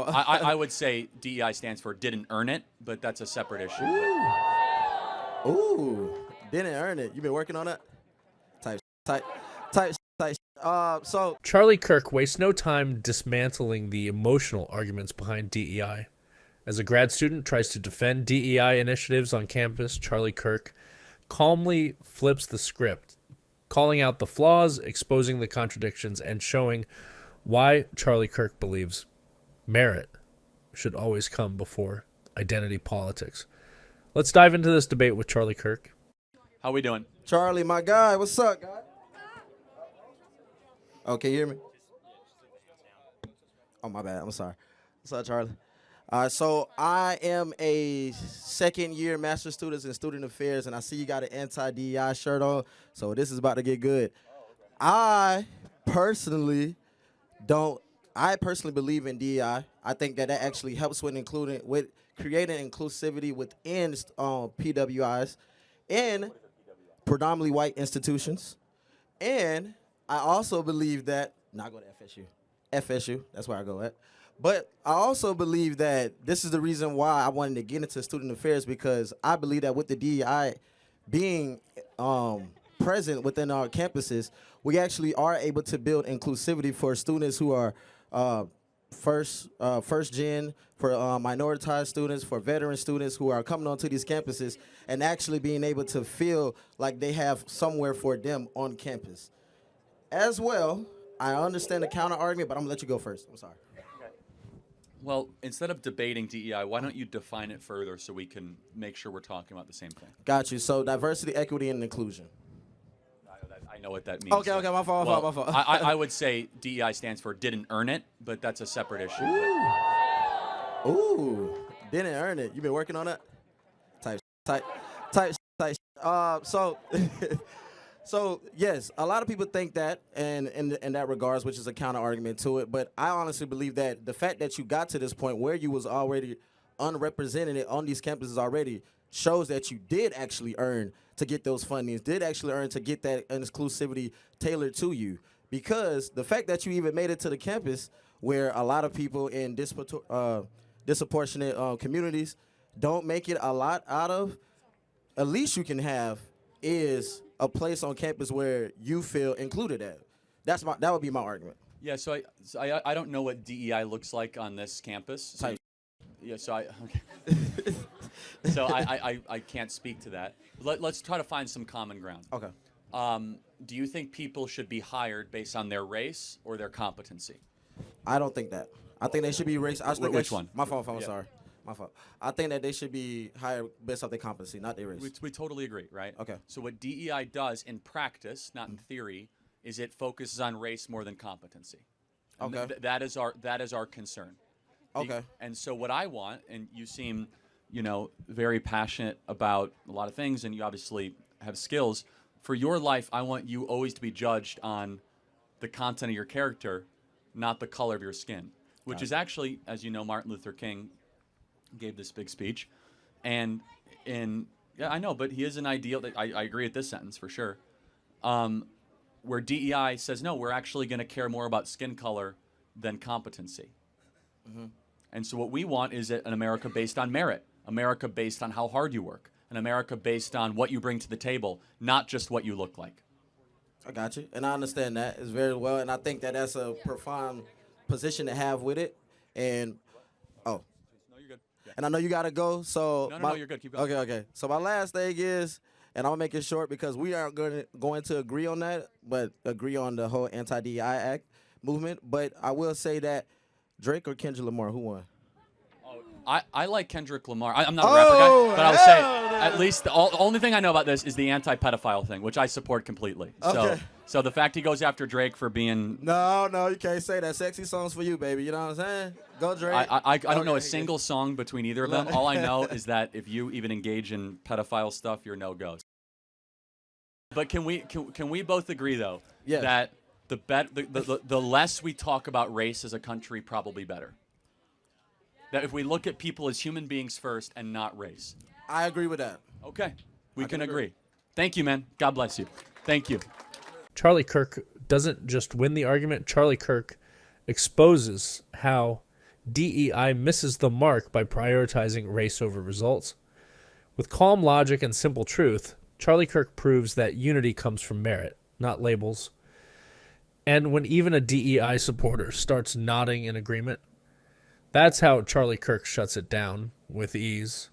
fault. I would say DEI stands for didn't earn it, but that's a separate issue. Ooh, didn't earn it. You been working on that? Type. So Charlie Kirk wastes no time dismantling the emotional arguments behind DEI. As a grad student tries to defend DEI initiatives on campus, Charlie Kirk calmly flips the script, calling out the flaws, exposing the contradictions, and showing why Charlie Kirk believes merit should always come before identity politics. Let's dive into this debate with Charlie Kirk. How we doing? Charlie, my guy, what's up, guy? Oh, can you hear me? Oh, my bad. I'm sorry. What's up, Charlie? So I am a second-year master's student in student affairs, and I see you got an anti-DEI shirt on, so this is about to get good. I personally believe in DEI. I think that actually helps with creating inclusivity within PWIs and predominantly white institutions. And I also believe that, I go to FSU, that's where I go at. But I also believe that this is the reason why I wanted to get into student affairs, because I believe that with the DEI being present within our campuses, we actually are able to build inclusivity for students who are first gen, for minoritized students, for veteran students who are coming onto these campuses and actually being able to feel like they have somewhere for them on campus. As well, I understand the counter argument, but I'm gonna let you go first. I'm sorry. Well, instead of debating DEI, why don't you define it further so we can make sure we're talking about the same thing? Got you. So diversity, equity, and inclusion. I know what that means. Okay, my fault. I would say DEI stands for didn't earn it, but that's a separate issue. Ooh, didn't earn it. You been working on that? Type. So yes, a lot of people think that, and in that regards, which is a counter argument to it. But I honestly believe that the fact that you got to this point where you was already unrepresented on these campuses already shows that you did actually earn to get those fundings, did actually earn to get that inclusivity tailored to you. Because the fact that you even made it to the campus where a lot of people in disproportionate communities don't make it a lot out of, at least you can have is a place on campus where you feel included at. That would be my argument. Yeah, so I don't know what DEI looks like on this campus. So I can't speak to that. Let's try to find some common ground. Okay. Do you think people should be hired based on their race or their competency? I don't think that. I think they should be race. Which one? My fault. I'm sorry. My fault. I think that they should be hired based off their competency, not their race. We totally agree, right? Okay. So what DEI does in practice, not in theory, is it focuses on race more than competency. And okay. That is our concern. Okay. And so what I want, and you seem, very passionate about a lot of things, and you obviously have skills. For your life, I want you always to be judged on the content of your character, not the color of your skin, which is actually, as you know, Martin Luther King gave this big speech, and yeah, I know, but he is an ideal. I agree with this sentence for sure. Where DEI says no, we're actually going to care more about skin color than competency. Mm-hmm. And so what we want is an America based on merit, America based on how hard you work, an America based on what you bring to the table, not just what you look like. I got you, and I understand that as very well, and I think that that's a profound position to have with it. And no, you're good. Yeah. And I know you gotta go, so no, you're good. Keep going. Okay. So my last thing is, and I'll make it short because we aren't going to agree on that, but agree on the whole anti-DEI act movement. But I will say that Drake or Kendrick Lamar, who won? I like Kendrick Lamar. I'm not a rapper guy, but I'll say at least the only thing I know about this is the anti-pedophile thing, which I support completely. Okay. So the fact he goes after Drake for being no, you can't say that. Sexy songs for you, baby. You know what I'm saying? Go Drake. I don't know a single song between either of them. All I know is that if you even engage in pedophile stuff, you're no go. But can we both agree though that the less we talk about race as a country, probably better? That if we look at people as human beings first and not race. I agree with that. Okay. We can agree. Thank you, man. God bless you. Thank you. Charlie Kirk doesn't just win the argument. Charlie Kirk exposes how DEI misses the mark by prioritizing race over results. With calm logic and simple truth, Charlie Kirk proves that unity comes from merit, not labels. And when even a DEI supporter starts nodding in agreement, that's how Charlie Kirk shuts it down with ease.